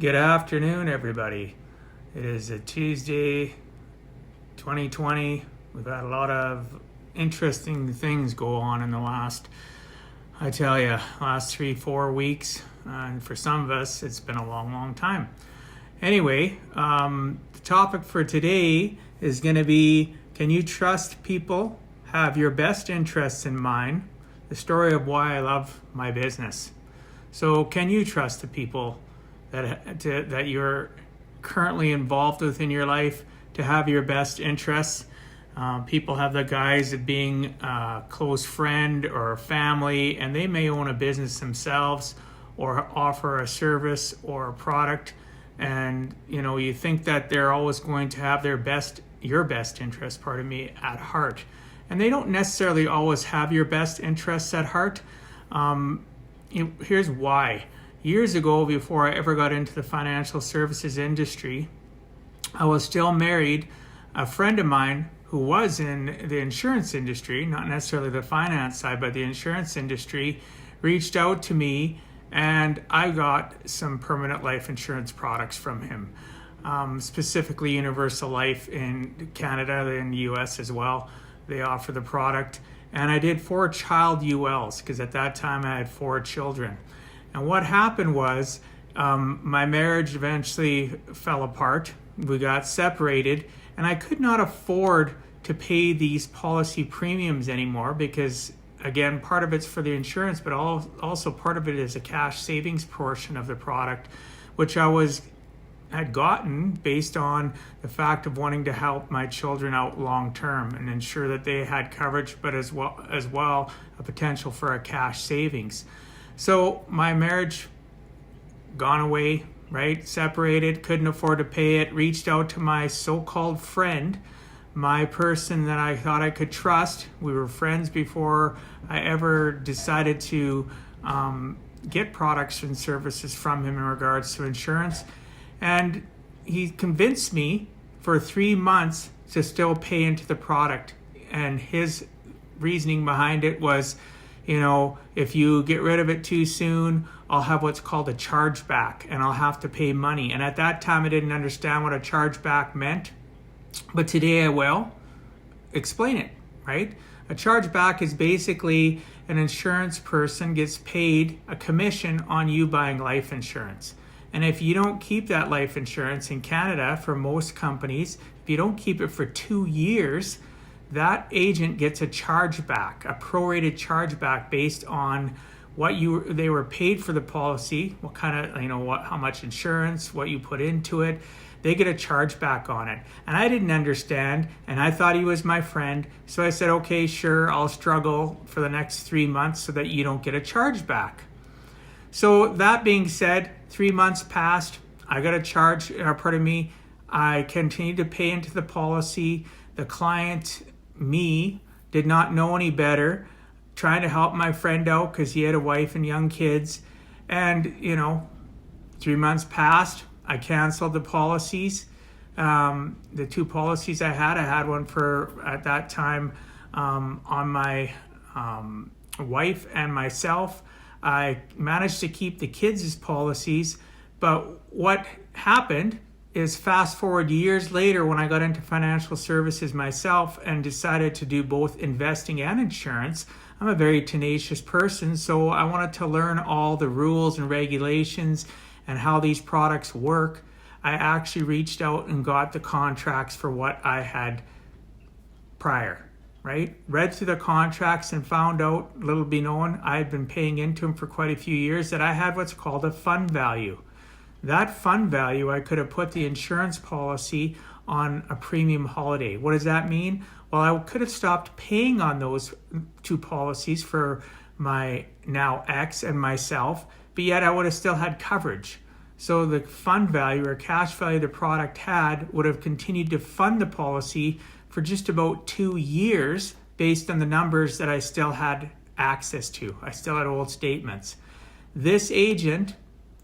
Good afternoon, everybody. It is a Tuesday, 2020. We've had a lot of interesting things go on in the last 3-4 weeks. And for some of us, it's been a long time. Anyway, the topic for today is going to be, can you trust people have your best interests in mind? The story of why I love my business. So can you trust the people that you're currently involved with in your life to have your best interests? People have the guise of being a close friend or family, and they may own a business themselves or offer a service or a product, and you think that they're always going to have your best interest, at heart. And they don't necessarily always have your best interests at heart. Here's why. Years ago, before I ever got into the financial services industry, I was still married. A friend of mine who was in the insurance industry, not necessarily the finance side, but the insurance industry, reached out to me, and I got some permanent life insurance products from him, specifically Universal Life in Canada, in the US as well. They offer the product. And I did 4 child ULs, because at that time I had 4 children. And what happened was my marriage eventually fell apart. We got separated, and I could not afford to pay these policy premiums anymore because, again, part of it's for the insurance, but also part of it is a cash savings portion of the product, which I had gotten based on the fact of wanting to help my children out long term and ensure that they had coverage, but as well a potential for a cash savings. So my marriage gone away, right? Separated, couldn't afford to pay it, reached out to my so-called friend, my person that I thought I could trust. We were friends before I ever decided to get products and services from him in regards to insurance. And he convinced me for 3 months to still pay into the product. And his reasoning behind it was, if you get rid of it too soon, I'll have what's called a chargeback and I'll have to pay money. And at that time, I didn't understand what a chargeback meant. But today I will explain it, right? A chargeback is basically an insurance person gets paid a commission on you buying life insurance. And if you don't keep that life insurance in Canada, for most companies, if you don't keep it for 2 years, that agent gets a chargeback, a prorated chargeback based on what they were paid for the policy, what kind of, how much insurance, what you put into it. They get a chargeback on it. And I didn't understand, and I thought he was my friend. So I said, okay, sure, I'll struggle for the next 3 months so that you don't get a chargeback. So that being said, 3 months passed. I got a charge, I continued to pay into the policy. The client, me, did not know any better, trying to help my friend out because he had a wife and young kids. And, 3 months passed. I canceled the policies. The 2 policies I had one for, at that time, on my wife and myself. I managed to keep the kids' policies, but what happened is fast forward years later when I got into financial services myself and decided to do both investing and insurance. I'm a very tenacious person, so I wanted to learn all the rules and regulations and how these products work. I actually reached out and got the contracts for what I had prior. Right? Read through the contracts and found out, little be known, I had been paying into them for quite a few years, that I had what's called a fund value. That fund value, I could have put the insurance policy on a premium holiday. What does that mean? Well, I could have stopped paying on those 2 policies for my now ex and myself, but yet I would have still had coverage. So the fund value or cash value the product had would have continued to fund the policy for just about 2 years based on the numbers that I still had access to. I still had old statements. This agent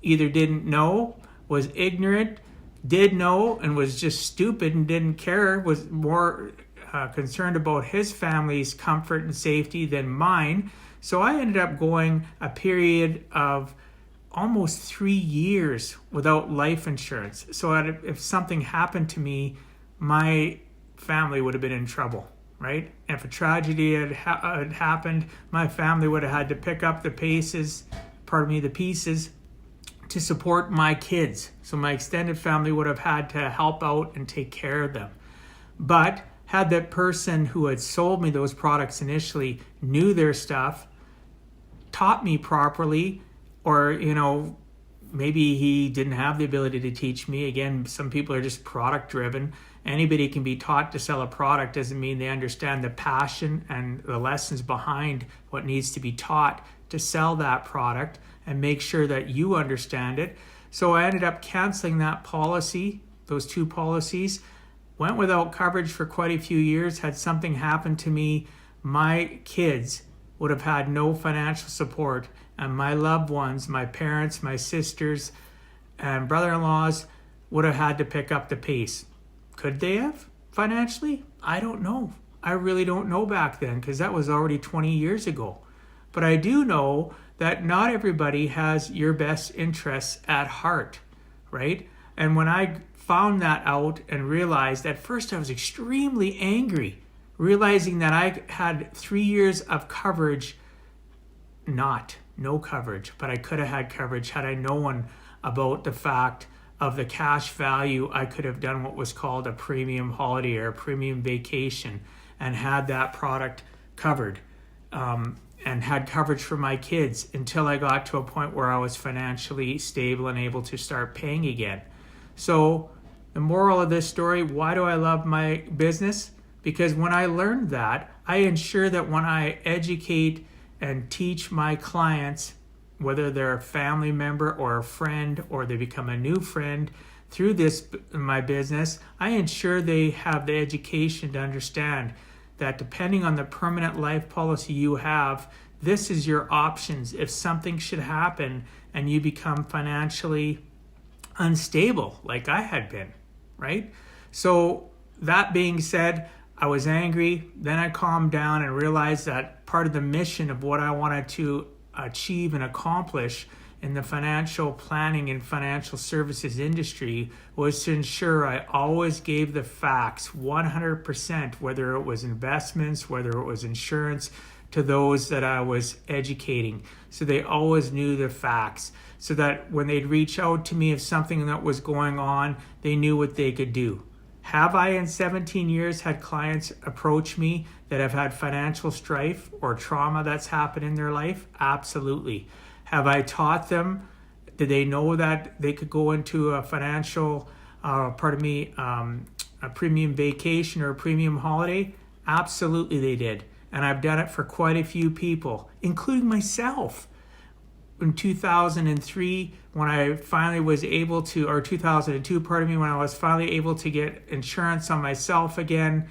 either didn't know, was ignorant, did know and was just stupid and didn't care, was more concerned about his family's comfort and safety than mine. So I ended up going a period of almost 3 years without life insurance. So if something happened to me, my family would have been in trouble, right? And if a tragedy had happened, my family would have had to pick up the pieces to support my kids. So my extended family would have had to help out and take care of them. But had that person who had sold me those products initially knew their stuff, taught me properly, or, maybe he didn't have the ability to teach me. Again, some people are just product driven. Anybody can be taught to sell a product, doesn't mean they understand the passion and the lessons behind what needs to be taught to sell that product and make sure that you understand it. So I ended up canceling that policy, those 2 policies, went without coverage for quite a few years. Had something happen to me, my kids would have had no financial support, and my loved ones, my parents, my sisters, and brother-in-laws would have had to pick up the pace. Could they have financially? I don't know. I really don't know back then, because that was already 20 years ago. But I do know that not everybody has your best interests at heart, right? And when I found that out and realized, at first I was extremely angry, realizing that I had 3 years of coverage, no coverage, but I could have had coverage had I known about the fact of the cash value. I could have done what was called a premium holiday or a premium vacation and had that product covered, and had coverage for my kids until I got to a point where I was financially stable and able to start paying again. So the moral of this story, why do I love my business? Because when I learned that, I ensure that when I educate and teach my clients, whether they're a family member or a friend, or they become a new friend through my business, I ensure they have the education to understand that depending on the permanent life policy you have, this is your options if something should happen and you become financially unstable like I had been, right? So that being said, I was angry. Then I calmed down and realized that part of the mission of what I wanted to achieve and accomplish in the financial planning and financial services industry was to ensure I always gave the facts 100%, whether it was investments, whether it was insurance, to those that I was educating. So they always knew the facts, so that when they'd reach out to me if something that was going on, they knew what they could do. Have I in 17 years had clients approach me that have had financial strife or trauma that's happened in their life? Absolutely. Have I taught them? Did they know that they could go into a financial, a premium vacation or a premium holiday? Absolutely they did. And I've done it for quite a few people, including myself. In 2003, when I finally was able to, or 2002, when I was finally able to get insurance on myself again,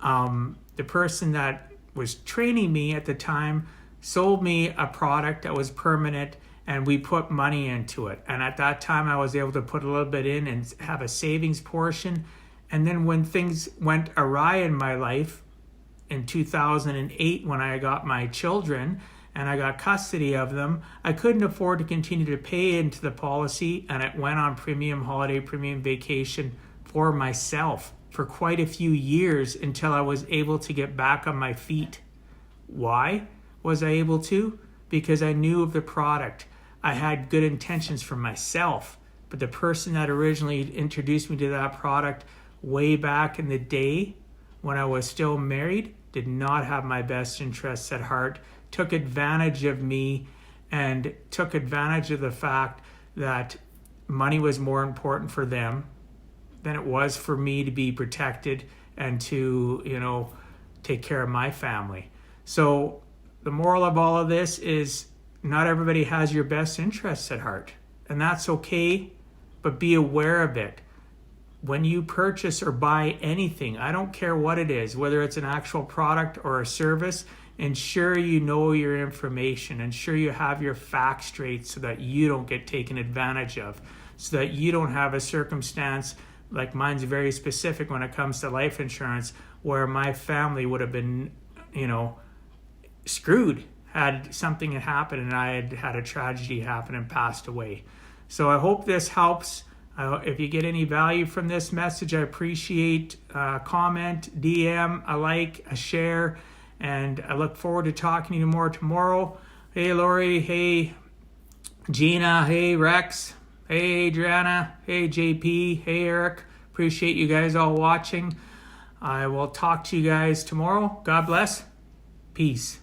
the person that was training me at the time sold me a product that was permanent, and we put money into it. And at that time, I was able to put a little bit in and have a savings portion. And then when things went awry in my life, in 2008, when I got my children and I got custody of them, I couldn't afford to continue to pay into the policy, and it went on premium holiday, premium vacation for myself for quite a few years until I was able to get back on my feet. Why was I able to? Because I knew of the product. I had good intentions for myself, but the person that originally introduced me to that product way back in the day when I was still married did not have my best interests at heart, took advantage of me, and took advantage of the fact that money was more important for them than it was for me to be protected and to, take care of my family. So the moral of all of this is not everybody has your best interests at heart, and that's okay, but be aware of it. When you purchase or buy anything, I don't care what it is, whether it's an actual product or a service, ensure you know your information, ensure you have your facts straight so that you don't get taken advantage of, so that you don't have a circumstance like mine's very specific when it comes to life insurance, where my family would have been, screwed had something happen and I had had a tragedy happen and passed away. So I hope this helps. If you get any value from this message, I appreciate a comment, DM, a like, a share, and I look forward to talking to you more tomorrow. Hey, Lori. Hey, Gina. Hey, Rex. Hey, Adriana. Hey, JP. Hey, Eric. Appreciate you guys all watching. I will talk to you guys tomorrow. God bless. Peace.